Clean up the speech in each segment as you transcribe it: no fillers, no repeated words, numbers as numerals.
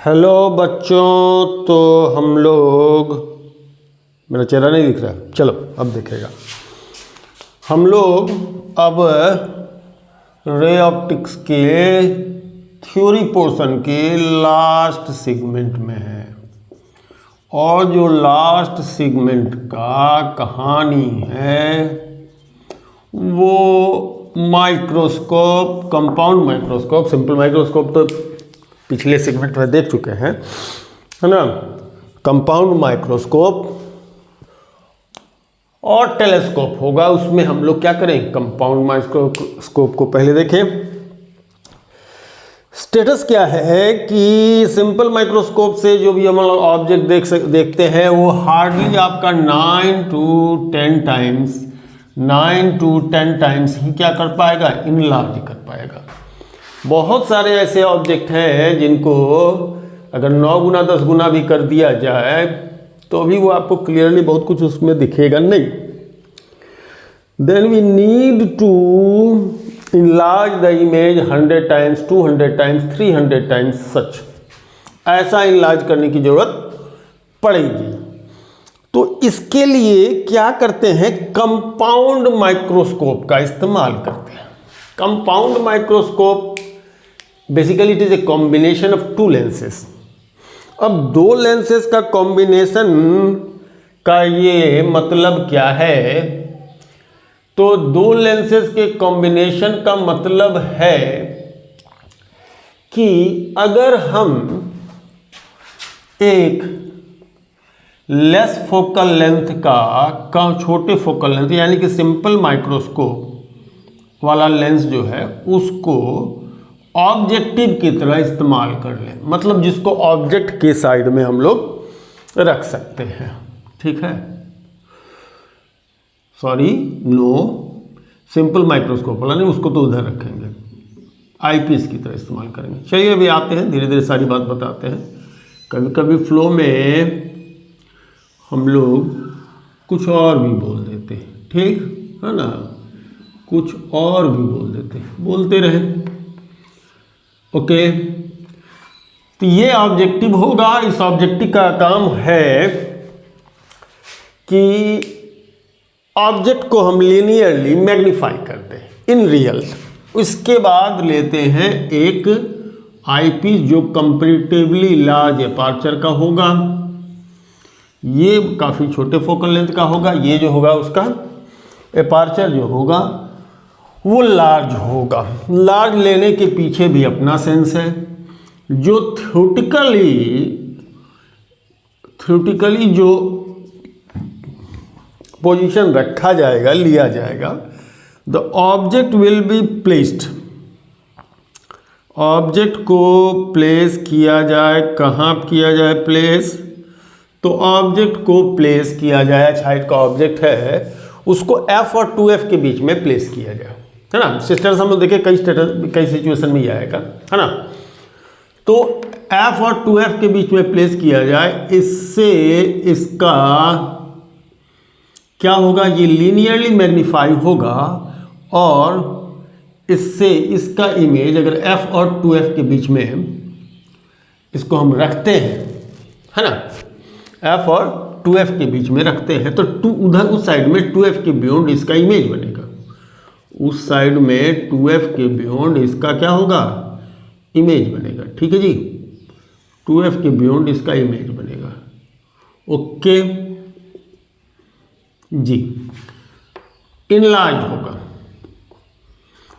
Hello बच्चों, तो हम लोग, मेरा चेहरा नहीं दिख रहा, चलो अब दिखेगा। हम लोग अब रे ऑप्टिक्स के थ्योरी पोर्शन के लास्ट सेगमेंट में हैं और जो लास्ट सेगमेंट का कहानी है वो microscope, compound microscope. Simple microscope तो पिछले सेगमेंट में देख चुके हैं, है ना। कंपाउंड माइक्रोस्कोप और टेलीस्कोप होगा, उसमें हम लोग क्या करें, कंपाउंड माइक्रोस्कोप को पहले देखें। स्टेटस क्या है कि सिंपल माइक्रोस्कोप से जो भी हम लोग ऑब्जेक्ट देखते हैं वो हार्डली आपका 9 to 10 टाइम्स ही क्या कर पाएगा, इनलार्ज कर पाएगा। बहुत सारे ऐसे ऑब्जेक्ट हैं जिनको अगर 9 गुना 10 गुना भी कर दिया जाए तो भी वो आपको क्लियरली बहुत कुछ उसमें दिखेगा नहीं। Then we need to enlarge the image 100 times, 200 times, 300 times such ऐसा इनलार्ज करने की जरूरत पड़ेगी। तो इसके लिए क्या करते हैं, कंपाउंड माइक्रोस्कोप का इस्तेमाल करते हैं। Compound microscope basically it is a combination of to lenses. अब दो लेंसेज का कॉम्बिनेशन का ये मतलब क्या है, तो दो लेंसेज के कॉम्बिनेशन का मतलब है कि अगर हम एक लेस फोकल लेंथ का छोटे फोकल लेंथ यानी कि सिंपल माइक्रोस्कोप वाला लेंस जो है उसको ऑब्जेक्टिव की तरह इस्तेमाल कर लें, मतलब जिसको ऑब्जेक्ट के साइड में हम लोग रख सकते हैं, ठीक है। सॉरी, नो, सिंपल माइक्रोस्कोप वाला नहीं, उसको तो उधर रखेंगे, आईपीस की तरह इस्तेमाल करेंगे। चलिए अभी आते हैं, धीरे धीरे सारी बात बताते हैं। कभी कभी फ्लो में हम लोग कुछ और भी बोल देते हैं, ठीक है ना, कुछ और भी बोल देते हैं, बोलते रहे, ओके। तो ये ऑब्जेक्टिव होगा। इस ऑब्जेक्टिव का काम है कि ऑब्जेक्ट को हम लीनियरली मैग्नीफाई करते हैं इन रियल। उसके बाद लेते हैं एक आईपीस जो कंपैरेटिवली लार्ज अपर्चर का होगा, ये काफ़ी छोटे फोकल लेंथ का होगा, ये जो होगा उसका अपर्चर जो होगा वो लार्ज होगा। लार्ज लेने के पीछे भी अपना सेंस है। जो थ्योरेटिकली जो पोजीशन रखा जाएगा, लिया जाएगा, the object will be placed, object को प्लेस किया जाए, कहाँ किया जाए प्लेस, तो ऑब्जेक्ट को प्लेस किया जाए, हाइट का ऑब्जेक्ट है उसको F और 2F के बीच में प्लेस किया जाए, है ना। स्टेटस हम लोग देखें कई सिचुएशन में ये आएगा, है ना। तो F और 2F के बीच में प्लेस किया जाए, इससे इसका क्या होगा, ये लीनियरली मैग्नीफाई होगा और इससे इसका इमेज अगर F और 2F के बीच में इसको हम रखते हैं, है ना, F और 2F के बीच में रखते हैं तो उधर उस साइड में 2F के बियॉन्ड इसका इमेज बनेगा, उस साइड में 2F के बियॉन्ड इसका क्या होगा, इमेज बनेगा, ठीक है जी। 2F के बियॉन्ड इसका इमेज बनेगा, ओके जी। इनलार्ज होगा।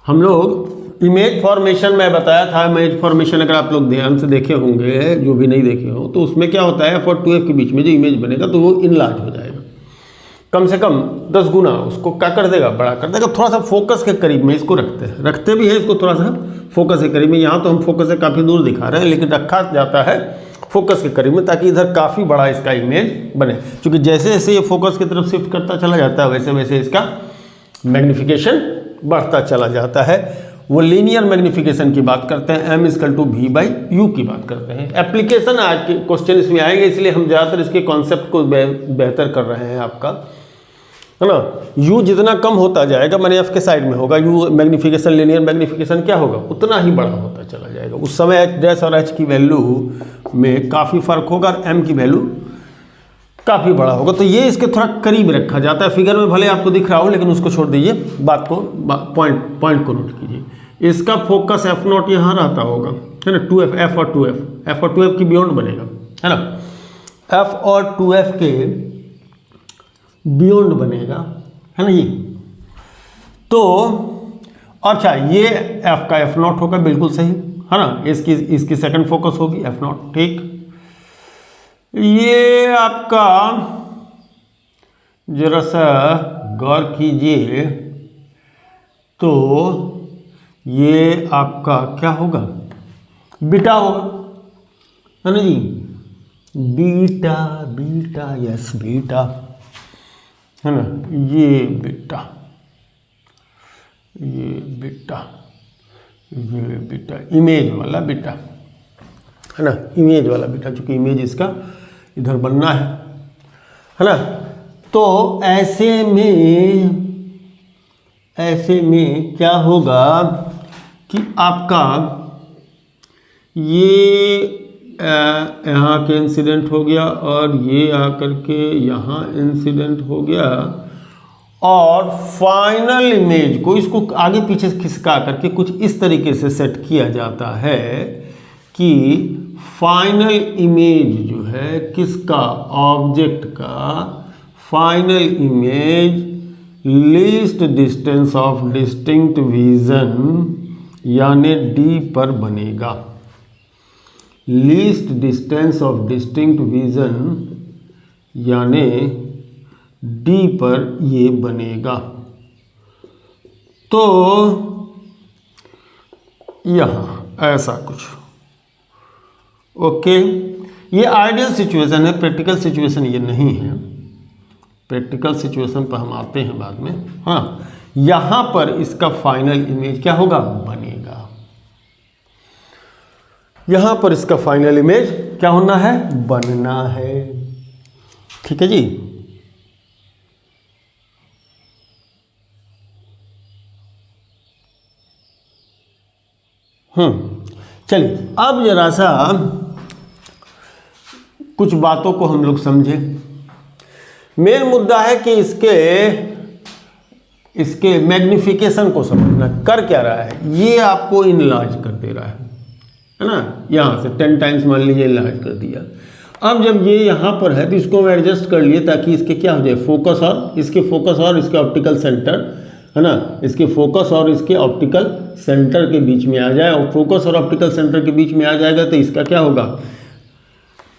हम लोग इमेज फॉर्मेशन में बताया था, इमेज फॉर्मेशन अगर आप लोग ध्यान से देखे होंगे, जो भी नहीं देखे हो, तो उसमें क्या होता है, F और 2F के बीच में जो इमेज बनेगा तो वो इनलार्ज हो जाएगा, कम से कम 10 गुना उसको क्या कर देगा, बड़ा कर देगा। थोड़ा सा फोकस के करीब में इसको रखते भी हैं इसको, थोड़ा सा फोकस के करीब में। यहाँ तो हम फोकस से काफ़ी दूर दिखा रहे हैं, लेकिन रखा जाता है फोकस के करीब में ताकि इधर काफ़ी बड़ा इसका इमेज बने, क्योंकि जैसे जैसे ये फोकस की तरफ शिफ्ट करता चला जाता है वैसे वैसे इसका मैग्नीफिकेशन बढ़ता चला जाता है। वो लीनियर मैग्नीफिकेशन की बात करते हैं, M=V/U की बात करते हैं। एप्लीकेशन आज के क्वेश्चन इसमें आएंगे, इसलिए हम ज़्यादातर इसके कॉन्सेप्ट को बेहतर कर रहे हैं आपका। है ना। u जितना कम होता जाएगा माने f के साइड में होगा, u मैग्नीफिकेशन, लीनियर मैग्नीफिकेशन क्या होगा, उतना ही बड़ा होता चला जाएगा। उस समय h डैश और h की वैल्यू में काफ़ी फर्क होगा और m की वैल्यू काफ़ी बड़ा होगा। तो ये इसके थोड़ा करीब रखा जाता है। फिगर में भले आपको दिख रहा हो लेकिन उसको छोड़ दीजिए, बात को पॉइंट को नोट कीजिए। इसका फोकस एफ नॉट यहाँ रहता होगा, है ना, 2f, f और 2f, f और 2f की बियॉन्ड बनेगा, है ना, f और 2f के बियॉन्ड बनेगा, है ना जी। तो अच्छा ये f का f नॉट होगा, बिल्कुल सही, है ना। इसकी सेकंड फोकस होगी f नॉट, ठीक। ये आपका जरा सा गौर कीजिए, तो ये आपका क्या होगा, बीटा होगा, है ना जी, बीटा, बीटा, यस बीटा, है ना, ये बीटा, ये बीटा, ये बीटा, इमेज वाला बीटा, है ना, इमेज वाला बीटा, चूंकि इमेज इसका इधर बनना है ना। तो ऐसे में क्या होगा कि आपका ये यहाँ के इंसिडेंट हो गया और ये आकर के यहाँ इंसिडेंट हो गया, और फाइनल इमेज को इसको आगे पीछे खिसका करके कुछ इस तरीके से सेट किया जाता है कि फाइनल इमेज जो है किसका, ऑब्जेक्ट का final image least distance of distinct vision यानी डी पर बनेगा। Least distance of distinct vision यानी डी पर ये बनेगा। तो यहाँ ऐसा कुछ, ओके। ये आइडियल सिचुएशन है, प्रैक्टिकल सिचुएशन ये नहीं है। प्रैक्टिकल सिचुएशन पर हम आते हैं बाद में। हाँ, यहाँ पर इसका फाइनल इमेज क्या होगा, बनेगा। यहाँ पर इसका फाइनल इमेज क्या होना है, बनना है, ठीक है जी। चलिए अब जरा सा कुछ बातों को हम लोग समझें। मेन मुद्दा है कि इसके मैग्निफिकेशन को समझना। कर क्या रहा है, ये आपको इनलार्ज कर दे रहा है ना, यहाँ से 10 टाइम्स मान लीजिए इनलार्ज कर दिया। अब जब ये यहाँ पर है तो इसको हम एडजस्ट कर लिए ताकि इसके क्या हो जाए, फोकस और इसके फोकस और इसके ऑप्टिकल सेंटर, है ना, इसके फोकस और इसके ऑप्टिकल सेंटर के बीच में आ जाए। और फोकस और ऑप्टिकल सेंटर के बीच में आ जाएगा तो इसका क्या होगा,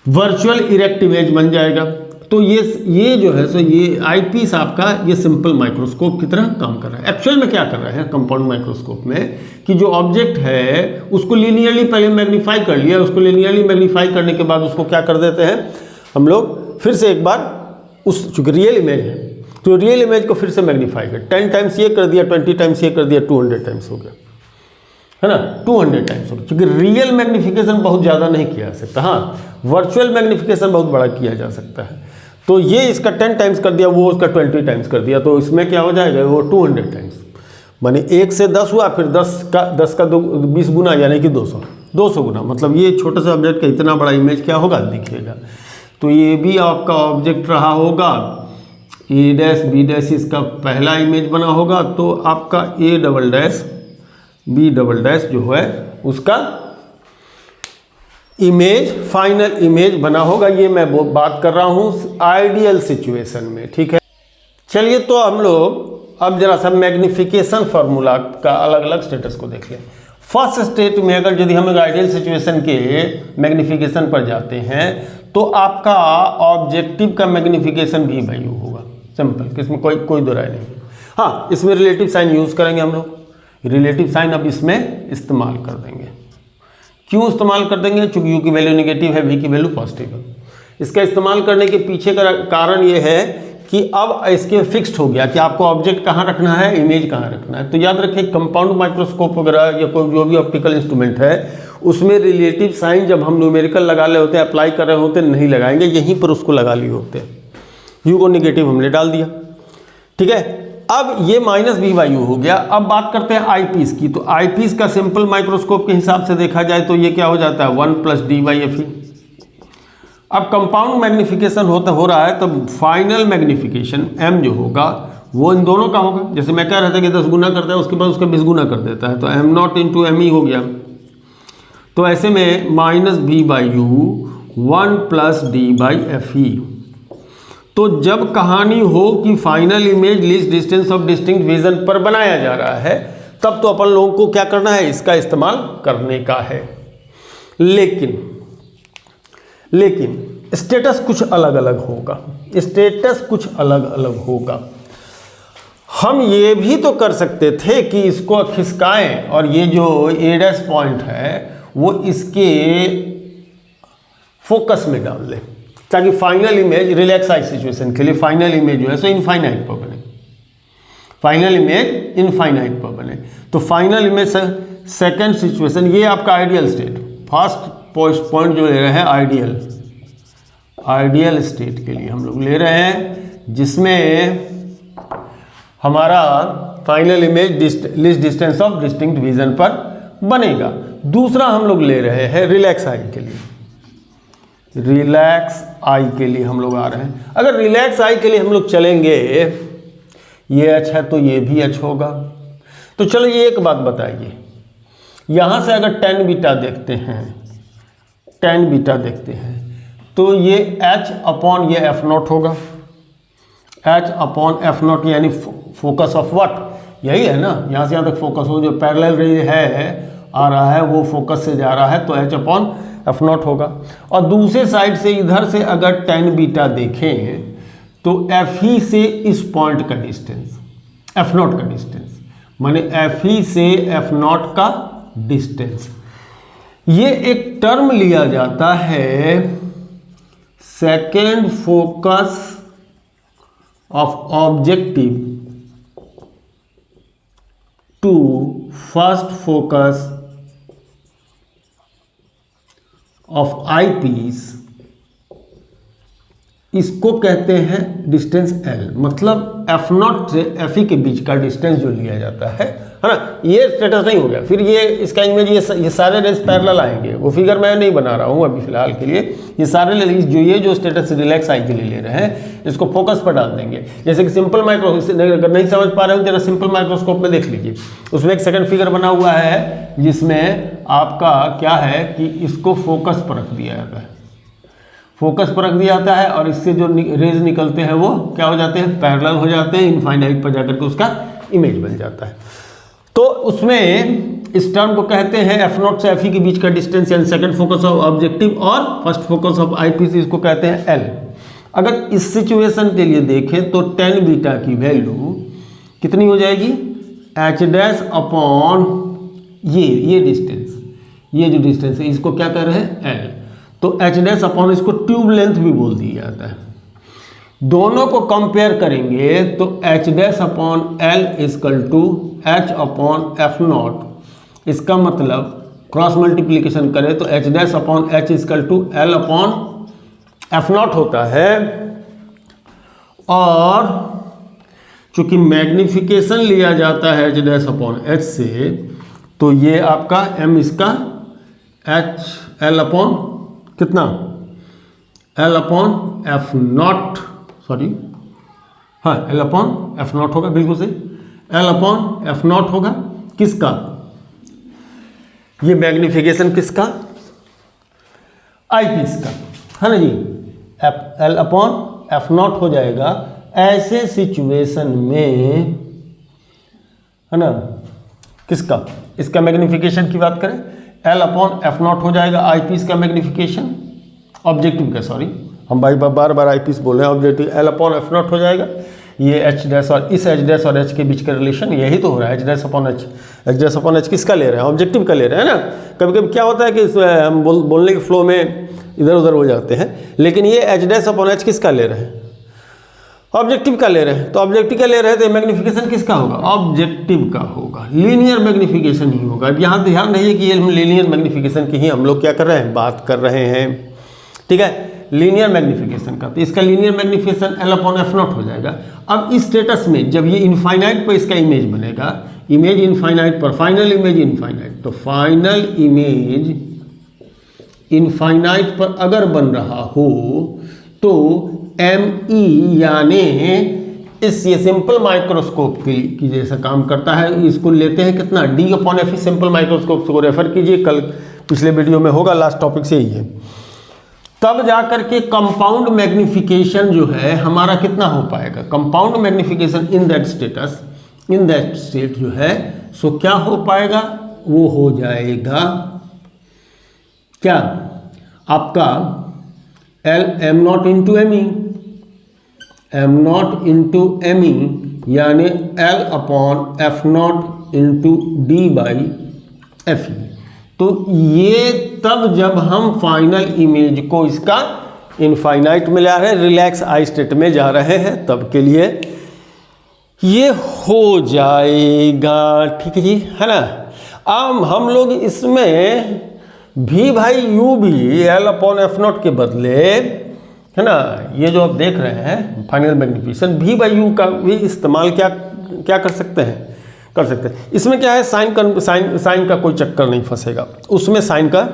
वर्चुअल इरेक्ट इमेज बन जाएगा। तो ये जो है सो ये आईपीस आपका ये सिंपल माइक्रोस्कोप की तरह काम कर रहा है। एक्चुअल में क्या कर रहा है कंपाउंड माइक्रोस्कोप में कि जो ऑब्जेक्ट है उसको लीनियरली पहले मैग्नीफाई कर लिया, उसको लीनियरली मैग्नीफाई करने के बाद उसको क्या कर देते हैं हम लोग, फिर से एक बार उस चूँकि रियल इमेज है तो रियल इमेज को फिर से मैग्नीफाई कर, 10 टाइम्स ये कर दिया, 20 टाइम्स ये कर दिया, 200 टाइम्स हो गया, है ना, 200 टाइम्स हो गया। क्योंकि रियल मैग्नीफिकेशन बहुत ज़्यादा नहीं किया जा सकता, हाँ वर्चुअल मैग्नीफिकेशन बहुत बड़ा किया जा सकता है। तो ये इसका 10 टाइम्स कर दिया, वो उसका 20 टाइम्स कर दिया, तो इसमें क्या हो जाएगा, वो 200 टाइम्स, माने 1 से 10 हुआ, फिर 10 का 20 गुना यानी कि 200 गुना, मतलब ये छोटे से ऑब्जेक्ट का इतना बड़ा इमेज क्या होगा, दिखेगा। तो ये भी आपका ऑब्जेक्ट रहा होगा, ए डैश बी डैश इसका पहला इमेज बना होगा, तो आपका A double dash B double dash जो है उसका इमेज फाइनल इमेज बना होगा। ये मैं बात कर रहा हूँ आइडियल सिचुएशन में, ठीक है। चलिए तो हम लोग अब जरा सा मैग्नीफिकेशन फार्मूला का अलग अलग स्टेटस को देख लें। फर्स्ट स्टेट में अगर यदि हम लोग आइडियल सिचुएशन के मैग्नीफिकेशन पर जाते हैं तो आपका ऑब्जेक्टिव का मैग्नीफिकेशन भी वैल्यू होगा, सिंपल, इसमें कोई दो राय नहीं। हाँ, इसमें रिलेटिव साइन यूज़ करेंगे हम लोग, रिलेटिव साइन अब इसमें इस्तेमाल कर देंगे। क्यों इस्तेमाल कर देंगे, चूंकि यू की वैल्यू नेगेटिव है, वी की वैल्यू पॉजिटिव है। इसका इस्तेमाल करने के पीछे का कारण ये है कि अब इसके फिक्स्ड हो गया कि आपको ऑब्जेक्ट कहाँ रखना है, इमेज कहाँ रखना है। तो याद रखिए कंपाउंड माइक्रोस्कोप वगैरह या कोई जो भी ऑप्टिकल इंस्ट्रूमेंट है उसमें रिलेटिव साइन जब हम न्यूमेरिकल लगा रहे होते हैं, अप्लाई कर रहे होते हैं, नहीं लगाएंगे, यहीं पर उसको लगा लिए होते हैं। यू को नेगेटिव हमने डाल दिया, ठीक है। अब ये माइनस बी बाई यू हो गया। अब बात करते हैं आई पीस की। तो आई पीस का सिंपल माइक्रोस्कोप के हिसाब से देखा जाए तो ये क्या हो जाता है 1 प्लस डी बाई एफ ई। अब कंपाउंड मैग्निफिकेशन हो रहा है, तब फाइनल मैग्निफिकेशन m जो होगा वो इन दोनों का होगा। जैसे मैं कह रहा था कि 10 गुना करता है, उसके बाद उसका 20 गुना कर देता है, तो m naught into M E हो गया। तो ऐसे में minus B by U 1 plus D by F E. तो जब कहानी हो कि final image least distance of distinct vision पर बनाया जा रहा है, तब तो अपन लोगों को क्या करना है, इसका इस्तेमाल करने का है। लेकिन स्टेटस कुछ अलग अलग होगा। स्टेटस कुछ अलग अलग होगा। हम ये भी तो कर सकते थे कि इसको खिसकाएं और ये जो ए डैश पॉइंट है वो इसके फोकस में डाल लें, ताकि final image relax I situation के लिए फाइनल इमेज जो है सो इनफाइनाइट पर बने। फाइनल इमेज इनफाइनाइट पर बने। तो फाइनल इमेज सेकेंड सिचुएशन, ये आपका आइडियल स्टेट। फर्स्ट पॉइंट जो ले रहे हैं आइडियल स्टेट के लिए हम लोग ले रहे हैं, जिसमें हमारा final image least distance of distinct vision पर बनेगा। दूसरा हम लोग ले रहे हैं रिलैक्स आई के लिए। रिलैक्स आई के लिए हम लोग आ रहे हैं। अगर रिलैक्स आई के लिए हम लोग चलेंगे, ये एच है तो ये भी एच होगा। तो चलो ये एक बात बताइए, यहाँ से अगर tan बीटा देखते हैं तो ये h अपॉन ये एफ नॉट होगा। h अपॉन एफ नॉट यानी फोकस ऑफ व्हाट, यही है ना, यहाँ से यहाँ तक फोकस हो, जो पैरेलल रे है आ रहा है वो फोकस से जा रहा है, तो h अपॉन एफ नॉट होगा। और दूसरे साइड से इधर से अगर tan बीटा देखें तो एफ ही से इस पॉइंट का डिस्टेंस, एफ नॉट का डिस्टेंस, माने एफ ही से एफ नॉट का डिस्टेंस, ये एक टर्म लिया जाता है second focus of objective to first focus of eyepiece. इसको कहते हैं डिस्टेंस L, मतलब एफ नॉट से एफ ई के बीच का डिस्टेंस जो लिया जाता है ना। ये स्टेटस नहीं हो गया, फिर ये इसका इमेज ये सारे रेंज पैरेलल आएंगे। वो फिगर मैं नहीं बना रहा हूँ अभी फिलहाल के लिए। ये सारे जो स्टेटस रिलैक्स आई के लिए ले रहे हैं, इसको फोकस पर डाल देंगे। जैसे कि सिंपल माइक्रोस्कोप, अगर नहीं समझ पा रहे हो जरा सिंपल माइक्रोस्कोप में देख लीजिए। उसमें एक सेकंड फिगर बना हुआ है जिसमें आपका क्या है कि इसको फोकस पर रख दिया जाता है, फोकस पर रख दिया जाता है, और इससे जो रेज निकलते हैं वो क्या हो जाते हैं, पैरेलल हो जाते हैं, इनफाइनाइट पर जाकर के उसका इमेज बन जाता है। तो उसमें इस टर्म को कहते हैं एफ नॉट से एफ ई के बीच का डिस्टेंस, यानी सेकंड फोकस ऑफ ऑब्जेक्टिव और first focus of eyepiece, इसको कहते हैं एल। अगर इस सिचुएशन के लिए देखें तो tan बीटा की वैल्यू कितनी हो जाएगी, एच डैश अपॉन ये डिस्टेंस, ये जो डिस्टेंस है इसको क्या कह रहे हैं एल। तो एच डैश अपॉन, इसको ट्यूब लेंथ भी बोल दिया जाता है। दोनों को कंपेयर करेंगे तो H dash upon L equal to H upon F naught. इसका मतलब क्रॉस मल्टीप्लीकेशन करें तो H dash upon H equal to L upon F naught होता है। और चूंकि मैग्निफिकेशन लिया जाता है एच डैश अपॉन एच से, तो ये आपका एम इसका एच एल अपॉन कितना, L upon F not, sorry हाँ एल अपॉन एफ नॉट होगा, बिल्कुल सही, एल अपॉन एफ नॉट होगा। किसका, ये मैग्निफिकेशन किसका, आई पीस का, है ना जी। एल अपॉन एफ नॉट हो जाएगा। ऐसे सिचुएशन में, है ना, किसका, इसका मैग्निफिकेशन की बात करें, एल अपॉन एफ नॉट हो जाएगा आई पीस का मैग्निफिकेशन, ऑब्जेक्टिव का, सॉरी हम बार बार आई पीस बोल रहे हैं, objective L upon F not हो जाएगा। ये एच डैश और इस एच डैश और एच के बीच का रिलेशन यही तो हो रहा है, H dash upon H. H dash upon H किसका ले रहे हैं, ऑब्जेक्टिव का ले रहे हैं ना। कभी कभी क्या होता है कि हम बोलने के फ्लो में इधर उधर हो जाते हैं, लेकिन ये एच डैश अपॉन एच किसका ले रहे हैं, ऑब्जेक्टिव का ले रहे हैं। तो ऑब्जेक्टिव का ले रहे हैं तो मैग्निफिकेशन किसका होगा, ऑब्जेक्टिव का होगा, लीनियर मैग्निफिकेशन ही होगा। अब यहाँ ध्यान रहिए कि ये लीनियर मैग्निफिकेशन की ही हम लोग क्या कर रहे हैं, बात कर रहे हैं। ठीक है, लीनियर मैग्निफिकेशन का, तो इसका लीनियर मैग्निफिकेशन L/F0 हो जाएगा। अब इस स्टेटस में जब ये इनफाइनाइट पर इसका इमेज बनेगा, इमेज इनफाइनाइट पर, फाइनल इमेज इनफाइनाइट, तो फाइनल इमेज इनफाइनाइट पर अगर बन रहा हो तो ME यानी ये सिंपल माइक्रोस्कोप की जैसा काम करता है। इसको लेते हैं कितना, D/F सिंपल माइक्रोस्कोप को रेफर कीजिए, कल पिछले वीडियो में होगा, लास्ट टॉपिक से ही है। तब जाकर के कंपाउंड मैग्निफिकेशन जो है हमारा कितना हो पाएगा, compound magnification in that status, in that state जो है सो क्या हो पाएगा, वो हो जाएगा क्या आपका M0 into ME, M0 into ME यानी L/F0 इंटू D/FE। तो ये तब जब हम फाइनल इमेज को इसका इनफाइनाइट में ला रहे हैं, रिलैक्स आई स्टेट में जा रहे हैं, तब के लिए ये हो जाएगा। ठीक है जी, है ना। अब हम लोग इसमें भी भाई U भी L/F0 के बदले, है ना, ये जो आप देख रहे हैं फाइनल मैग्निफिकेशन V/U का भी इस्तेमाल क्या कर सकते हैं, कर सकते हैं। इसमें क्या है, साइन का कोई चक्कर नहीं फंसेगा, उसमें साइन का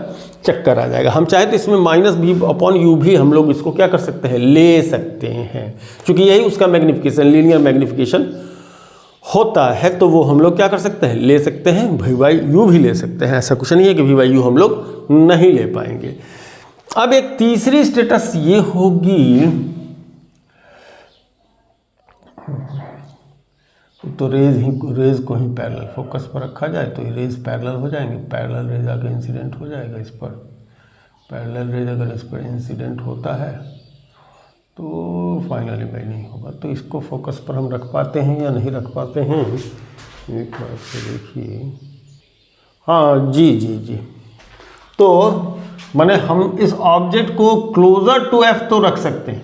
चक्कर आ जाएगा। हम चाहे तो इसमें -V/U भी हम लोग इसको क्या कर सकते हैं, ले सकते हैं, क्योंकि यही उसका मैग्निफिकेशन, लीनियर मैग्निफिकेशन होता है, तो वो हम लोग क्या कर सकते हैं, ले सकते हैं। V/U भी ले सकते हैं, ऐसा कुछ नहीं है कि V/U हम लोग नहीं ले पाएंगे। अब एक तीसरी स्टेटस ये होगी, तो रेज को ही पैरेलल फोकस पर रखा जाए तो ये रेज पैरेलल हो जाएंगे, पैरेलल रेज आगे इंसिडेंट हो जाएगा इस पर, पैरेलल रेज अगर इस पर इंसिडेंट होता है तो फाइनल इमेज नहीं होगा। तो इसको फोकस पर हम रख पाते हैं या नहीं रख पाते हैं, एक बार से देखिए। हाँ जी, तो माने हम इस ऑब्जेक्ट को क्लोजर टू F तो रख सकते हैं,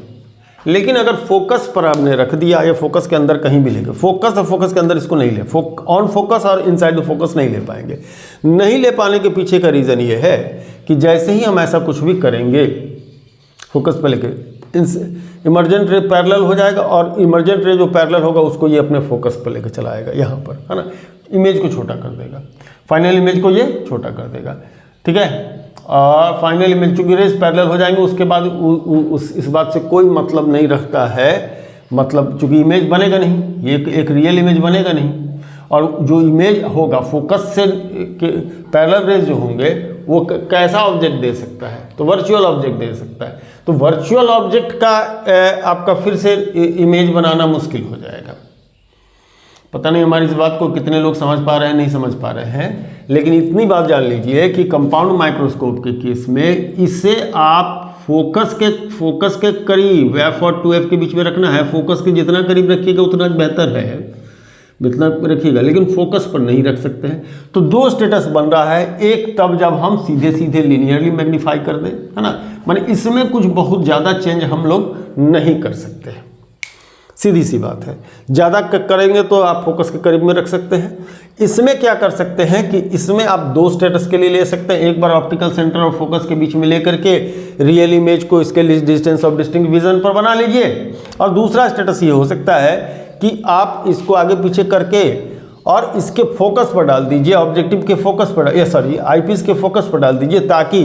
लेकिन अगर फोकस पर आपने रख दिया या फोकस के अंदर कहीं भी लेंगे, फोकस और फोकस के अंदर इसको नहीं ले, ऑन फोकस और इनसाइड द फोकस नहीं ले पाएंगे। नहीं ले पाने के पीछे का रीज़न ये है कि जैसे ही हम ऐसा कुछ भी करेंगे फोकस पर लेके, इमर्जेंट रे पैरेलल हो जाएगा, और इमर्जेंट रे जो पैरेलल होगा उसको ये अपने फोकस पर लेकर चलाएगा यहाँ पर, है ना, इमेज को छोटा कर देगा, फाइनल इमेज को ये छोटा कर देगा। ठीक है, और फाइनल इमेज चूँकि रेज पैरेलल हो जाएंगे, उसके बाद इस बात से कोई मतलब नहीं रखता है, मतलब चूँकि इमेज बनेगा नहीं, ये एक रियल इमेज बनेगा नहीं, और जो इमेज होगा फोकस से पैरेलल रेज जो होंगे वो कैसा ऑब्जेक्ट दे सकता है, तो वर्चुअल ऑब्जेक्ट दे सकता है। तो वर्चुअल ऑब्जेक्ट का आपका फिर से इमेज बनाना मुश्किल हो जाएगा। पता नहीं हमारी इस बात को कितने लोग समझ पा रहे हैं, नहीं समझ पा रहे हैं, लेकिन इतनी बात जान लीजिए कि कंपाउंड माइक्रोस्कोप के केस में इसे आप फोकस के करीब F और 2F के बीच में रखना है। फोकस के जितना करीब रखिएगा उतना बेहतर है, जितना रखिएगा, लेकिन फोकस पर नहीं रख सकते हैं। तो दो स्टेटस बन रहा है, एक तब जब हम सीधे लीनियरली मैग्नीफाई कर दें, है ना, माने इसमें कुछ बहुत ज़्यादा चेंज हम लोग नहीं कर सकते, सीधी सी बात है। ज़्यादा करेंगे तो आप फोकस के करीब में रख सकते हैं। इसमें क्या कर सकते हैं कि इसमें आप दो स्टेटस के लिए ले सकते हैं, एक बार ऑप्टिकल सेंटर और फोकस के बीच में लेकर के रियल इमेज को इसके डिस्टेंस ऑफ डिस्टिंक्ट विजन पर बना लीजिए, और दूसरा स्टेटस ये हो सकता है कि आप इसको आगे पीछे करके और इसके फोकस पर डाल दीजिए, ऑब्जेक्टिव के फोकस पर, आईपीस के फोकस पर डाल दीजिए, ताकि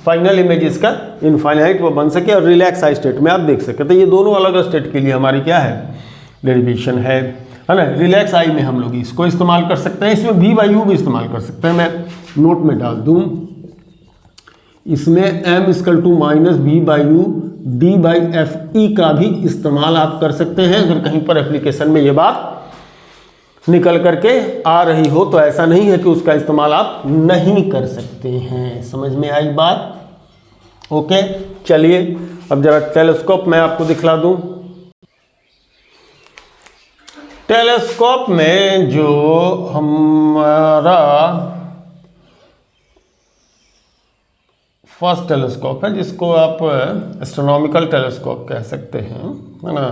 फाइनल इमेज इसका इनफाइनाइट वो बन सके और रिलैक्स आई स्टेट में आप देख सके। तो ये दोनों अलग अलग स्टेट के लिए हमारी क्या है, डेरिवेशन है ना। रिलैक्स आई में हम लोग इसको इस्तेमाल कर सकते हैं, इसमें V/U भी इस्तेमाल कर सकते हैं। मैं नोट में डाल दूँ, इसमें M -V/U D/FE का भी इस्तेमाल आप कर सकते हैं, अगर कहीं पर एप्लीकेशन में ये बात निकल करके आ रही हो, तो ऐसा नहीं है कि उसका इस्तेमाल आप नहीं कर सकते हैं। समझ में आई बात? ओके, चलिए अब जरा टेलीस्कोप मैं आपको दिखला दूं। टेलीस्कोप में जो हमारा फर्स्ट टेलीस्कोप है, जिसको आप एस्ट्रोनॉमिकल टेलीस्कोप कह सकते हैं, है ना,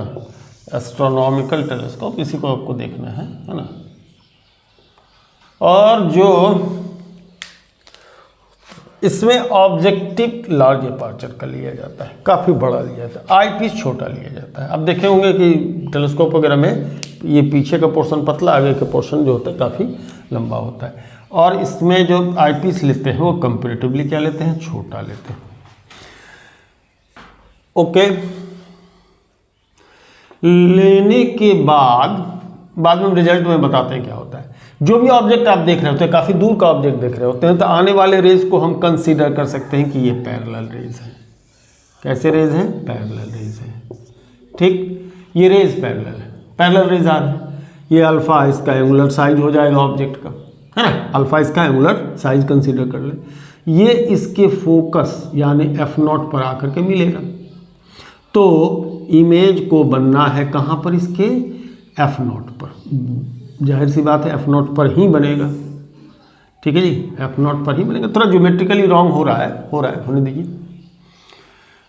एस्ट्रोनॉमिकल टेलीस्कोप, इसी को आपको देखना है ना। और जो इसमें ऑब्जेक्टिव लार्ज अपर्चर का लिया जाता है, काफ़ी बड़ा लिया जाता है, आई पीस छोटा लिया जाता है। अब देखे होंगे कि टेलीस्कोप वगैरह में ये पीछे का पोर्शन पतला, आगे का पोर्शन जो होता है काफ़ी लंबा होता है। और इसमें जो आई पीस लेते हैं वो कंपेरेटिवली क्या लेते हैं, छोटा लेते हैं। ओके, लेने के बाद में रिजल्ट में बताते हैं क्या होता है। जो भी ऑब्जेक्ट आप देख रहे होते हैं, काफ़ी दूर का ऑब्जेक्ट देख रहे होते हैं, तो आने वाले रेज को हम कंसीडर कर सकते हैं कि ये पैरेलल रेज है। कैसे रेज हैं, पैरेलल रेज है। ठीक, ये रेज पैरेलल है, पैरेलल रेज आ रहे हैं। ये अल्फा इसका एंगुलर साइज हो जाएगा ऑब्जेक्ट का, है ना, अल्फा इसका एंगुलर साइज कंसीडर कर ले। ये इसके फोकस यानी F0 पर आकर के मिलेगा, तो इमेज को बनना है कहाँ पर, इसके F0 पर। जाहिर सी बात है F0 पर ही बनेगा। ठीक है जी, F0 पर ही बनेगा। थोड़ा ज्योमेट्रिकली रॉन्ग हो रहा है, होने दीजिए,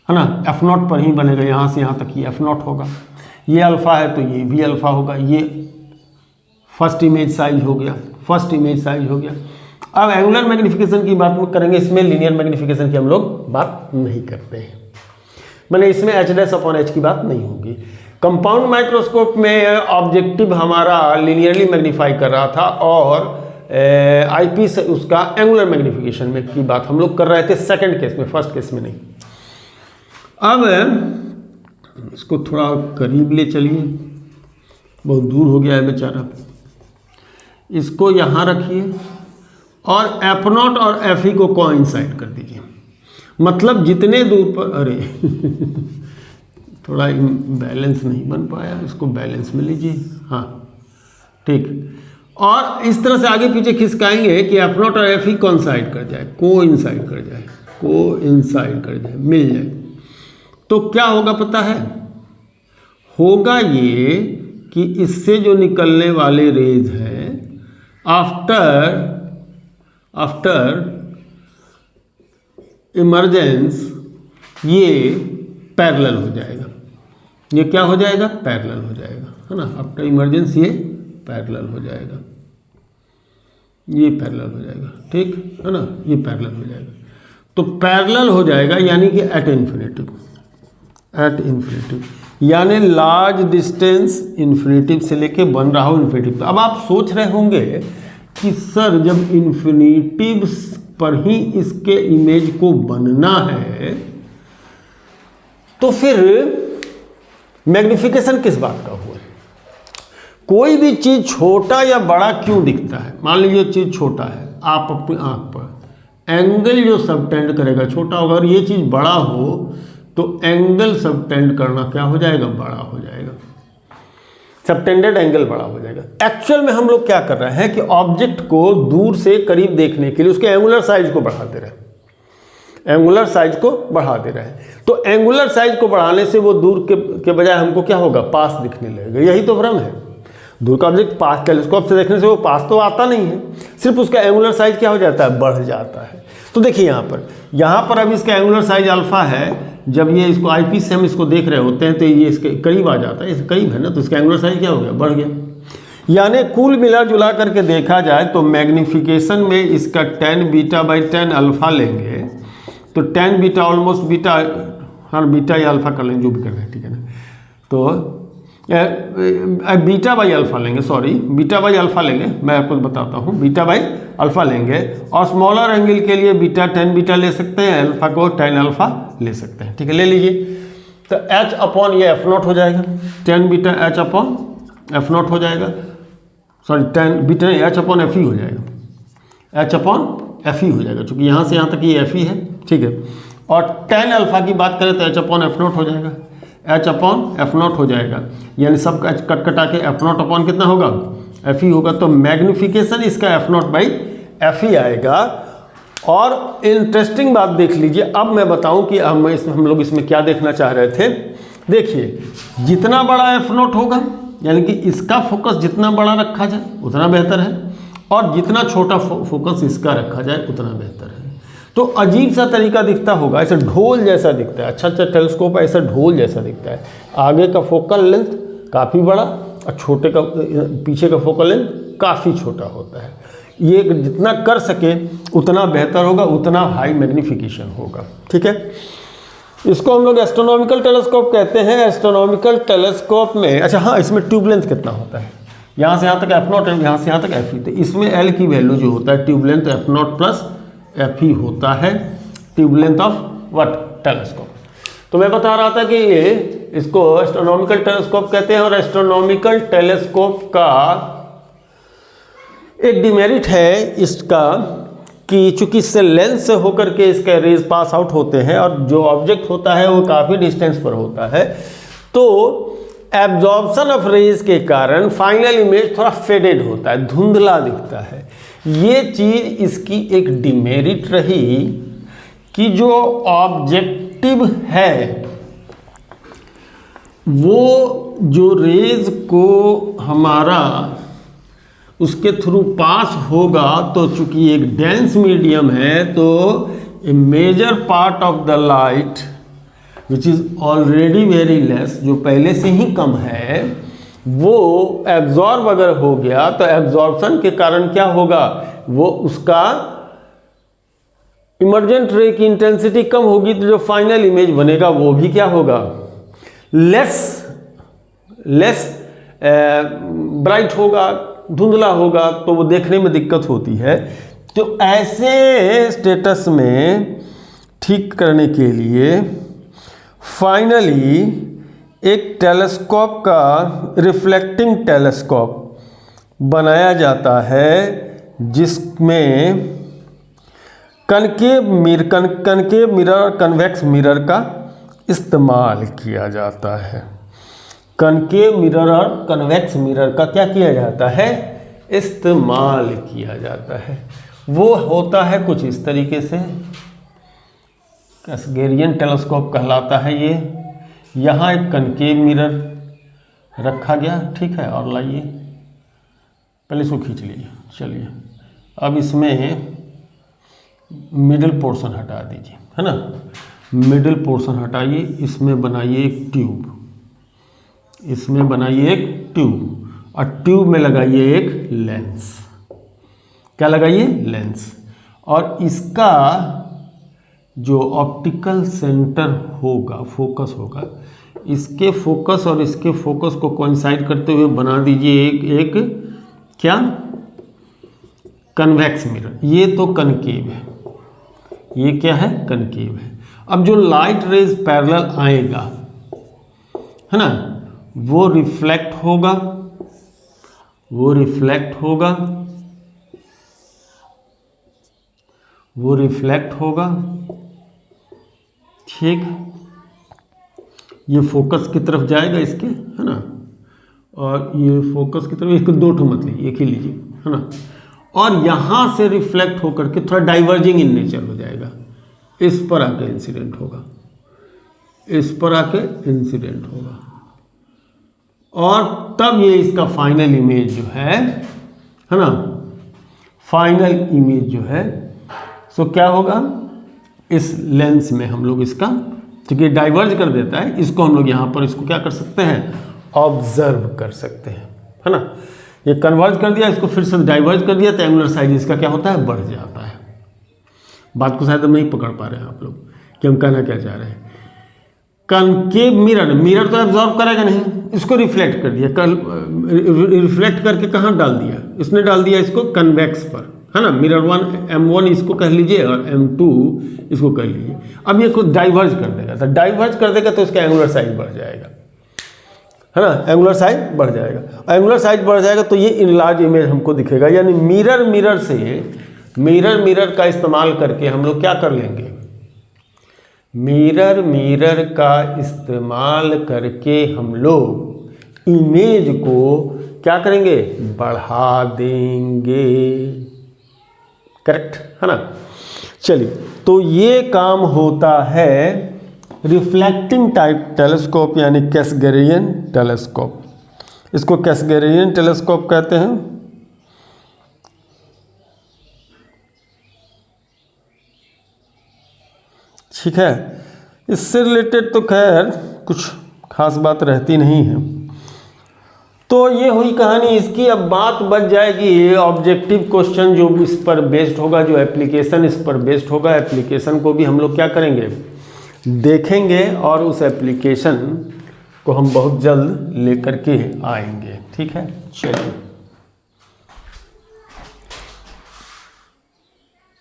है ना। F0 पर ही बनेगा, यहाँ से यहाँ तक ही F0 होगा। ये अल्फ़ा है तो ये भी अल्फ़ा होगा। ये फर्स्ट इमेज साइज हो गया, फर्स्ट इमेज साइज हो गया। अब एंगुलर मैग्नीफिकेशन की बात करेंगे, इसमें लीनियर मैग्नीफिकेशन की हम लोग बात नहीं करते हैं, मैंने इसमें H' की बात नहीं होगी। कंपाउंड माइक्रोस्कोप में ऑब्जेक्टिव हमारा लीनियरली मैग्नीफाई कर रहा था और आईपीस उसका एंगुलर मैग्नीफिकेशन में की बात हम लोग कर रहे थे सेकंड केस में, फर्स्ट केस में नहीं। अब इसको थोड़ा करीब ले चलिए, बहुत दूर हो गया है बेचारा। इसको यहाँ रखिए और F0 और Fe को कोइंसाइड कर दीजिए, मतलब जितने दूर पर, अरे थोड़ा बैलेंस नहीं बन पाया, इसको बैलेंस में लीजिए, हाँ ठीक। और इस तरह से आगे पीछे खिसकाएंगे कि F0 और Fe कोइंसाइड कर जाए, कोइंसाइड कर जाए, मिल जाए। तो क्या होगा पता है, होगा ये कि इससे जो निकलने वाले रेज हैं आफ्टर इमर्जेंस ये पैरेलल हो जाएगा। ये क्या हो जाएगा, पैरेलल हो जाएगा, है ना। आफ्टर इमर्जेंस ये पैरेलल हो जाएगा, ये पैरेलल हो जाएगा, ठीक है ना, ये पैरेलल हो जाएगा। तो पैरेलल हो जाएगा यानी कि एट इन्फिनिटी, यानी लार्ज डिस्टेंस इन्फिनिटी से लेके बन रहा हो इन्फिनिटी। अब आप सोच रहे होंगे कि सर जब इन्फिनिटी पर ही इसके इमेज को बनना है तो फिर मैग्नीफिकेशन किस बात का हुआ? कोई भी चीज़ छोटा या बड़ा क्यों दिखता है? मान लीजिए चीज़ छोटा है, आप अपनी आँख पर एंगल जो सबटेंड करेगा छोटा होगा, और ये चीज़ बड़ा हो तो एंगल सबटेंड करना क्या हो जाएगा, बड़ा हो जाएगा, सबटेंडेड एंगल बड़ा हो जाएगा। एक्चुअल में हम लोग क्या कर रहे हैं कि ऑब्जेक्ट को दूर से करीब देखने के लिए उसके एंगुलर साइज को बढ़ा दे रहे हैं, एंगुलर साइज को बढ़ा दे रहे हैं। तो एंगुलर साइज को बढ़ाने से वो दूर के बजाय हमको क्या होगा, पास दिखने लगेगा। यही तो भ्रम है, दूर का ऑब्जेक्ट पास टेलीस्कोप से देखने से वो पास तो आता नहीं है, सिर्फ उसका एंगुलर साइज क्या हो जाता है, बढ़ जाता है। तो देखिए यहाँ पर अब इसका एंगुलर साइज अल्फा है, जब ये इसको आईपीस से हम इसको देख रहे होते हैं तो ये इसके करीब आ जाता है, इसके करीब है ना, तो इसका एंगुलर साइज क्या हो गया, बढ़ गया। यानी कुल मिला जुला करके देखा जाए तो मैग्नीफिकेशन में इसका 10 बीटा बाई 10 अल्फा लेंगे तो 10 बीटा ऑलमोस्ट बीटा, हर बीटा या अल्फा कर लेंगे, जो भी कर रहे हैं, ठीक है ना। तो बीटा बाई अल्फा लेंगे, सॉरी बीटा बाई अल्फा लेंगे, मैं आपको बताता हूँ, बीटा बाई अल्फा लेंगे और स्मॉलर एंगल के लिए बीटा 10 बीटा ले सकते हैं, अल्फा को 10 अल्फा ले सकते हैं, ठीक है, ले लीजिए। तो H अपॉन ये F0 हो जाएगा, 10 बीटा H अपॉन F0 हो जाएगा, sorry 10 beta H upon Fe हो जाएगा, H अपॉन Fe हो जाएगा, चूँकि यहाँ से यहाँ तक ये Fe है, ठीक है। और 10 अल्फा की बात करें तो H अपॉन F0 हो जाएगा, H अपॉन F0 हो जाएगा, यानी सब कट कटा के F0 अपॉन कितना होगा, Fe होगा। तो मैग्नीफिकेशन इसका F0 बाई Fe आएगा। और इंटरेस्टिंग बात देख लीजिए, अब मैं बताऊं कि हम लोग इसमें क्या देखना चाह रहे थे। देखिए जितना बड़ा F0 होगा, यानी कि इसका फोकस जितना बड़ा रखा जाए उतना बेहतर है, और जितना छोटा फोकस इसका रखा जाए उतना बेहतर है। तो अजीब सा तरीका दिखता होगा, ऐसा ढोल जैसा दिखता है, अच्छा टेलीस्कोप ऐसा ढोल जैसा दिखता है, आगे का फोकल लेंथ काफ़ी बड़ा और छोटे का पीछे का फोकल लेंथ काफ़ी छोटा होता है। ये जितना कर सके उतना बेहतर होगा, उतना हाई मैग्नीफिकेशन होगा। ठीक है, इसको हम लोग एस्ट्रोनॉमिकल टेलीस्कोप कहते हैं। एस्ट्रोनॉमिकल टेलीस्कोप में, अच्छा हाँ, इसमें ट्यूब लेंथ कितना होता है, यहाँ से यहाँ तक F0 है, यहाँ से यहाँ तक Fe। तो इसमें L की वैल्यू जो होता है tube length F0 plus Fe होता है, tube length of what, telescope. तो मैं बता रहा था कि ये इसको एस्ट्रोनॉमिकल टेलीस्कोप कहते हैं। और एस्ट्रोनॉमिकल टेलीस्कोप का एक डिमेरिट है इसका कि चूंकि इससे लेंस से होकर के इसके रेज पास आउट होते हैं और जो ऑब्जेक्ट होता है वो काफ़ी डिस्टेंस पर होता है, तो एब्जॉर्प्शन ऑफ रेज के कारण फाइनल इमेज थोड़ा फेडेड होता है, धुंधला दिखता है। ये चीज़ इसकी एक डिमेरिट रही कि जो ऑब्जेक्टिव है वो जो रेज को हमारा उसके थ्रू पास होगा, तो चूंकि एक डेंस मीडियम है तो a major part of the light which is already very less, जो पहले से ही कम है, वो एब्जॉर्ब अगर हो गया तो एब्जॉर्प्शन के कारण क्या होगा, वो उसका इमर्जेंट रे की इंटेंसिटी कम होगी, तो जो फाइनल इमेज बनेगा वो भी क्या होगा, लेस ब्राइट होगा, धुंधला होगा, तो वो देखने में दिक्कत होती है। तो ऐसे स्टेटस में ठीक करने के लिए फाइनली एक टेलीस्कोप का रिफ्लेक्टिंग टेलीस्कोप बनाया जाता है जिसमें कनकेव मिरर, कन्वेक्स मिरर का इस्तेमाल किया जाता है। कनकेव मिरर और कन्वेक्स मिरर का क्या किया जाता है, इस्तेमाल किया जाता है। वो होता है कुछ इस तरीके से, कैसगेरियन टेलीस्कोप कहलाता है ये। यहाँ एक कनकेव मिरर रखा गया, ठीक है, और लाइए पहले इसको खींच लीजिए। चलिए अब इसमें मिडिल पोर्शन हटा दीजिए, है ना, मिडिल पोर्शन हटाइए, इसमें बनाइए एक ट्यूब, इसमें बनाइए एक ट्यूब, और ट्यूब में लगाइए एक लेंस। क्या लगाइए, लेंस। और इसका जो ऑप्टिकल सेंटर होगा, फोकस होगा, इसके फोकस और इसके फोकस को कोइंसाइड करते हुए बना दीजिए एक क्या, कन्वेक्स मिरर। ये तो कनकेव है, ये क्या है, कनकेव है। अब जो लाइट रेज पैरेलल आएगा, है ना, वो रिफ्लेक्ट होगा, वो रिफ्लेक्ट होगा, वो रिफ्लेक्ट होगा, ठीक। ये फोकस की तरफ जाएगा इसके, है ना, और ये फोकस की तरफ, इसको दो ठो मत लीजिए, एक ही लीजिए, है ना, और यहाँ से रिफ्लेक्ट होकर के थोड़ा डाइवर्जिंग इन नेचर हो जाएगा, इस पर आके इंसिडेंट होगा, इस पर आके इंसिडेंट होगा, और तब ये इसका फाइनल इमेज जो है ना, फाइनल इमेज जो है सो क्या होगा, इस लेंस में हम लोग इसका, क्योंकि डाइवर्ज कर देता है, इसको हम लोग यहाँ पर इसको क्या कर सकते हैं, ऑब्जर्व कर सकते हैं, है ना। ये कन्वर्ज कर दिया, इसको फिर से डाइवर्ज कर दिया, तो एंगुलर साइज इसका क्या होता है, बढ़ जाता है। बात को शायद हम नहीं पकड़ पा रहे हैं आप लोग कि हम कहना क्या चाह रहे हैं। कनकेव मिरर, मिरर तो एब्जॉर्ब करेगा नहीं, इसको रिफ्लेक्ट कर दिया, रिफ्लेक्ट करके कहाँ डाल दिया, इसने डाल दिया इसको कन्वेक्स पर, है ना। मिरर 1 M1 इसको कह लीजिए और M2 इसको कह लीजिए। अब ये कुछ डाइवर्ज कर देगा, तो डाइवर्ज कर देगा तो इसका एंगुलर साइज बढ़ जाएगा, है ना, एंगुलर साइज बढ़ जाएगा। एंगुलर साइज बढ़ जाएगा तो ये इनलार्ज इमेज हमको दिखेगा। यानी मिरर का इस्तेमाल करके हम लोग क्या कर लेंगे, मिरर का इस्तेमाल करके हम लोग इमेज को क्या करेंगे, बढ़ा देंगे, करेक्ट, है ना। चलिए, तो ये काम होता है रिफ्लेक्टिंग टाइप टेलीस्कोप यानी कैसगेरियन टेलीस्कोप। इसको कैसगेरियन टेलीस्कोप कहते हैं। ठीक है, इससे रिलेटेड तो खैर कुछ खास बात रहती नहीं है। तो ये हुई कहानी इसकी। अब बात बच जाएगी ऑब्जेक्टिव क्वेश्चन जो इस पर बेस्ड होगा, जो एप्लीकेशन इस पर बेस्ड होगा। एप्लीकेशन को भी हम लोग क्या करेंगे, देखेंगे, और उस एप्लीकेशन को हम बहुत जल्द लेकर के आएंगे। ठीक है, चलिए।